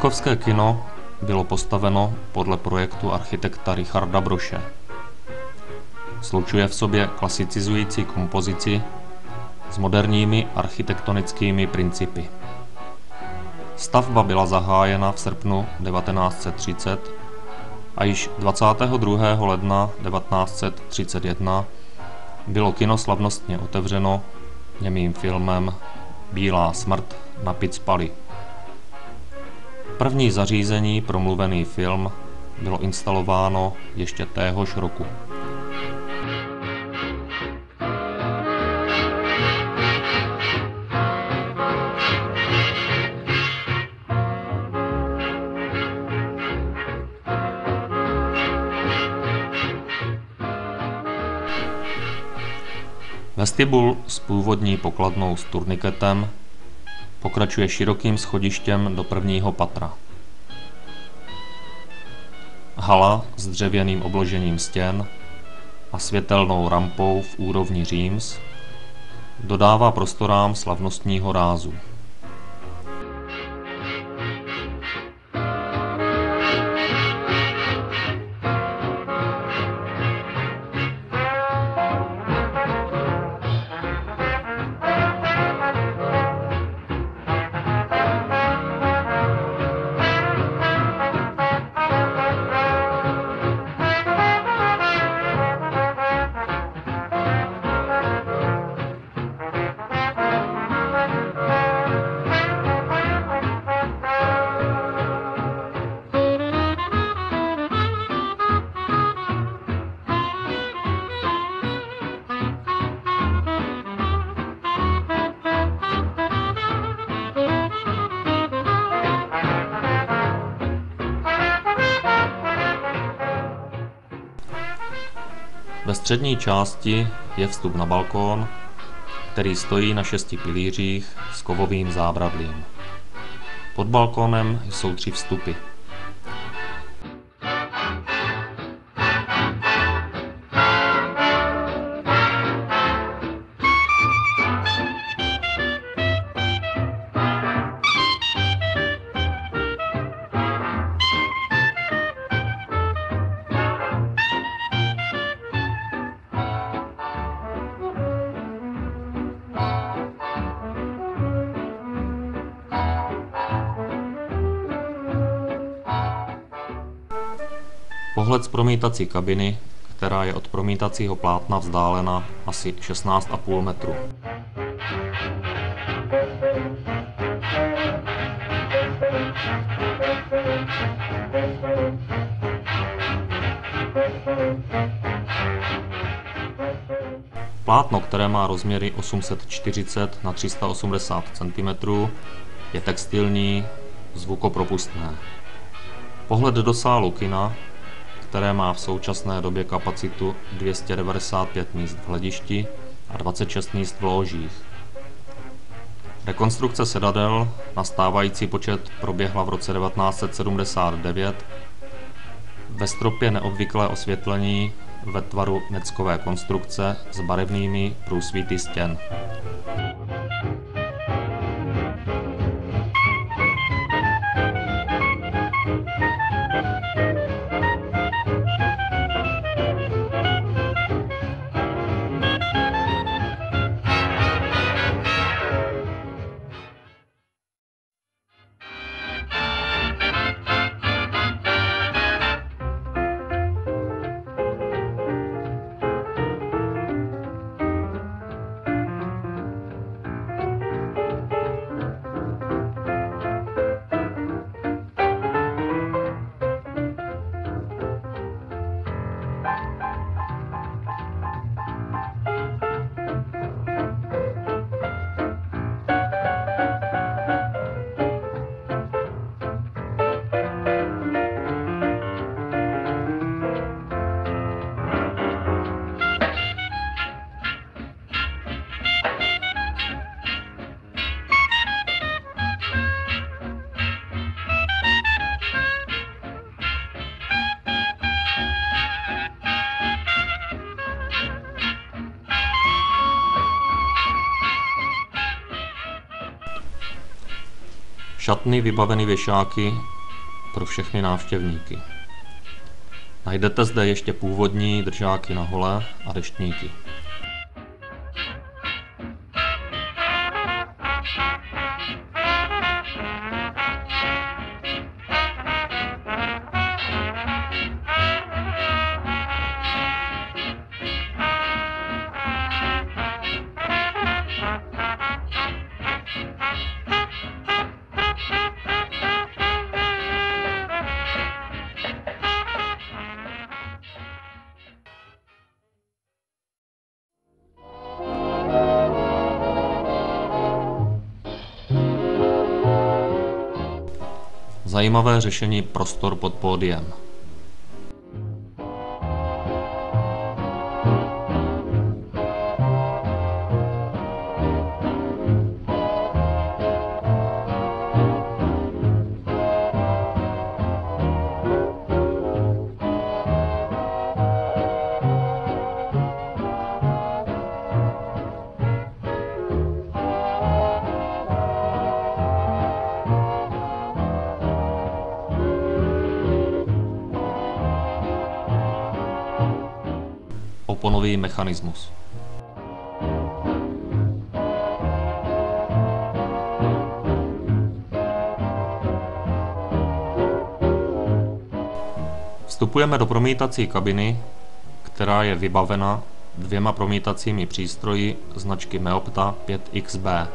Vítkovské kino bylo postaveno podle projektu architekta Richarda Broše. Sloučuje v sobě klasicizující kompozici s moderními architektonickými principy. Stavba byla zahájena v srpnu 1930 a již 22. ledna 1931 bylo kino slavnostně otevřeno němým filmem Bílá smrt na Picpali. První zařízení pro mluvený film bylo instalováno ještě téhož roku. Vestibul s původní pokladnou s turniketem pokračuje širokým schodištěm do prvního patra. Hala s dřevěným obložením stěn a světelnou rampou v úrovni říms dodává prostorám slavnostního rázu. Ve střední části je vstup na balkón, který stojí na 6 pilířích s kovovým zábradlím. Pod balkónem jsou 3 vstupy. Pohled z promítací kabiny, která je od promítacího plátna vzdálena asi 16,5 metru. Plátno, které má rozměry 840 na 380 cm, je textilní, zvukopropustné. Pohled do sálu kina, které má v současné době kapacitu 295 míst v hledišti a 26 míst v lóžích. Rekonstrukce sedadel na stávající počet proběhla v roce 1979. Ve stropě neobvyklé osvětlení ve tvaru neckové konstrukce s barevnými průsvíty stěn. Šatny vybavený věšáky pro všechny návštěvníky. Najdete zde ještě původní držáky na hole a deštníky. Zajímavé řešení prostor pod pódiem. Oponový mechanismus. Vstupujeme do promítací kabiny, která je vybavena 2 promítacími přístroji značky Meopta 5XB.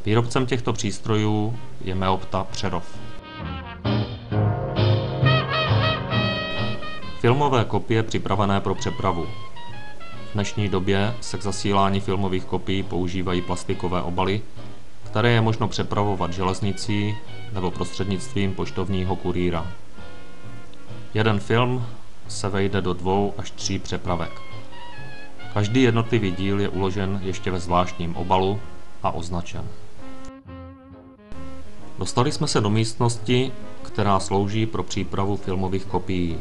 Výrobcem těchto přístrojů je Meopta Přerov. Filmové kopie připravené pro přepravu. V dnešní době se k zasílání filmových kopií používají plastikové obaly, které je možno přepravovat železnicí nebo prostřednictvím poštovního kurýra. Jeden film se vejde do 2 až 3 přepravek. Každý jednotlivý díl je uložen ještě ve zvláštním obalu a označen. Dostali jsme se do místnosti, která slouží pro přípravu filmových kopií.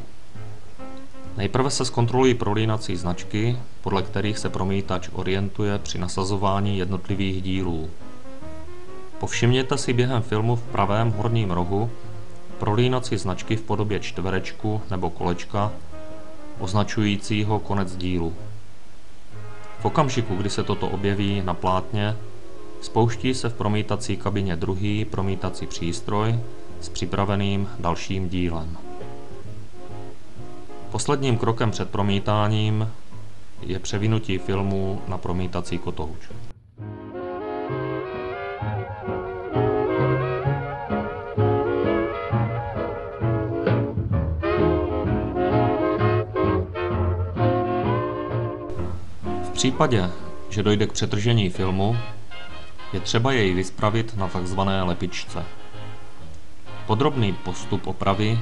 Nejprve se zkontrolují prolínací značky, podle kterých se promítač orientuje při nasazování jednotlivých dílů. Povšimněte si během filmu v pravém horním rohu prolínací značky v podobě čtverečku nebo kolečka, označujícího konec dílu. V okamžiku, kdy se toto objeví na plátně, spouští se v promítací kabině druhý promítací přístroj s připraveným dalším dílem. Posledním krokem před promítáním je převinutí filmu na promítací kotouč. V případě, že dojde k přetržení filmu, je třeba jej vyspravit na tzv. Lepičce. Podrobný postup opravy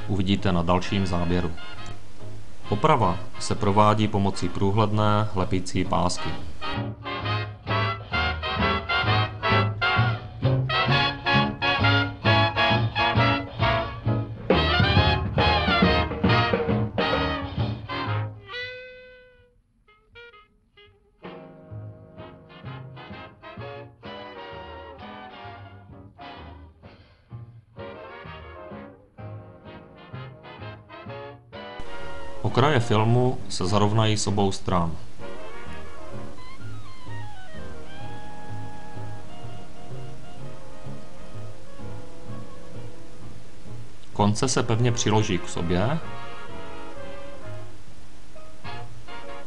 uvidíte na dalším záběru. Oprava se provádí pomocí průhledné lepící pásky. Okraje filmu se zarovnají s obou stran. Konce se pevně přiloží k sobě.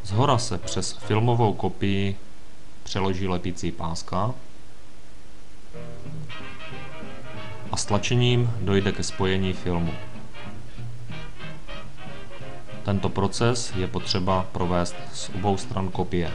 Zhora se přes filmovou kopii přeloží lepící páska a s tlačením dojde ke spojení filmu. Tento proces je potřeba provést z obou stran kopie.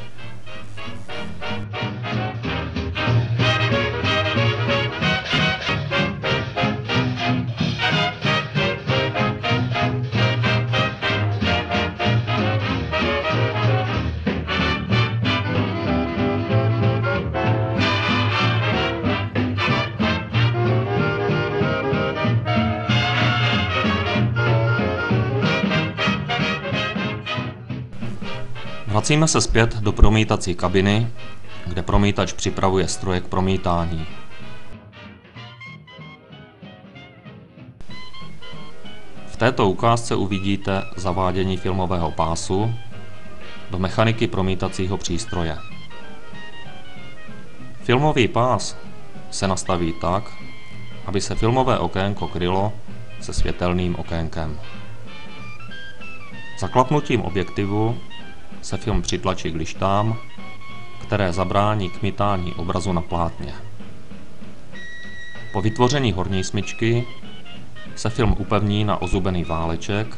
Vracíme se zpět do promítací kabiny, kde promítač připravuje stroje k promítání. V této ukázce uvidíte zavádění filmového pásu do mechaniky promítacího přístroje. Filmový pás se nastaví tak, aby se filmové okénko krylo se světelným okénkem. Zaklapnutím objektivu se film přitlačí k lištám, které zabrání kmitání obrazu na plátně. Po vytvoření horní smyčky se film upevní na ozubený váleček,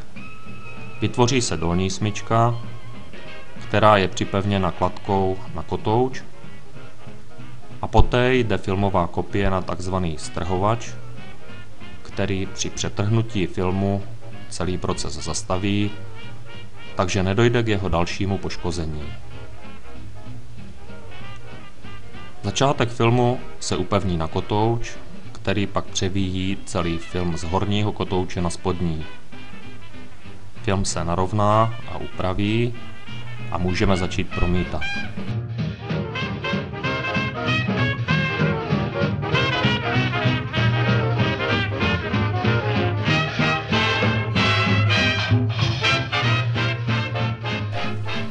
vytvoří se dolní smyčka, která je připevněna kladkou na kotouč, a poté jde filmová kopie na tzv. Strhovač, který při přetrhnutí filmu celý proces zastaví, takže nedojde k jeho dalšímu poškození. Začátek filmu se upevní na kotouč, který pak převíjí celý film z horního kotouče na spodní. Film se narovná a upraví a můžeme začít promítat.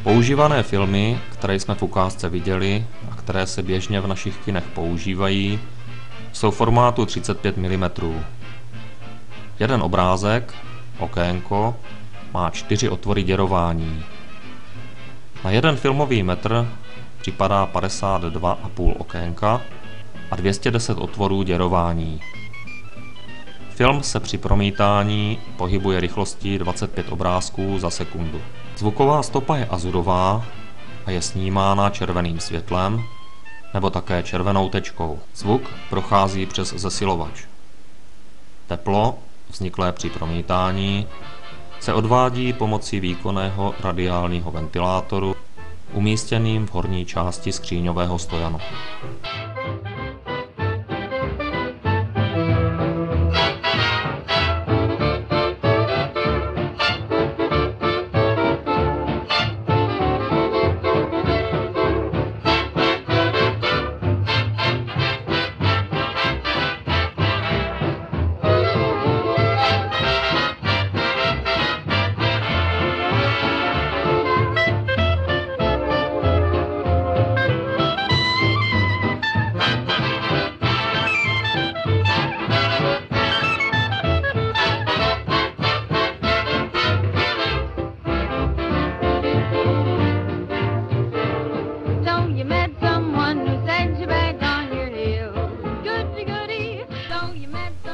Používané filmy, které jsme v ukázce viděli a které se běžně v našich kinech používají, jsou formátu 35 mm. Jeden obrázek, okénko, má 4 otvory děrování. Na jeden filmový metr připadá 52,5 okénka a 210 otvorů děrování. Film se při promítání pohybuje rychlostí 25 obrázků za sekundu. Zvuková stopa je azurová a je snímána červeným světlem nebo také červenou tečkou. Zvuk prochází přes zesilovač. Teplo, vzniklé při promítání, se odvádí pomocí výkonného radiálního ventilátoru umístěným v horní části skříňového stojanu.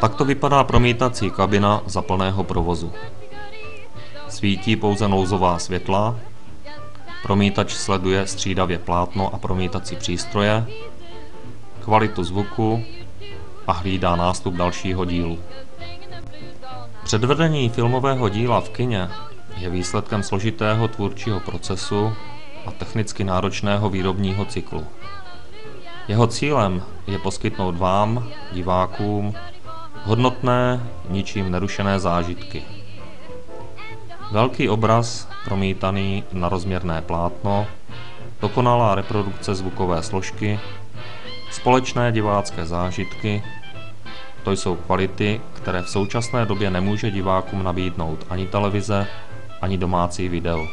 Takto vypadá promítací kabina za plného provozu. Svítí pouze nouzová světla, promítač sleduje střídavě plátno a promítací přístroje, kvalitu zvuku a hlídá nástup dalšího dílu. Předvedení filmového díla v kině je výsledkem složitého tvůrčího procesu a technicky náročného výrobního cyklu. Jeho cílem je poskytnout vám, divákům, hodnotné, ničím nerušené zážitky. Velký obraz promítaný na rozměrné plátno, dokonalá reprodukce zvukové složky, společné divácké zážitky, to jsou kvality, které v současné době nemůže divákům nabídnout ani televize, ani domácí video.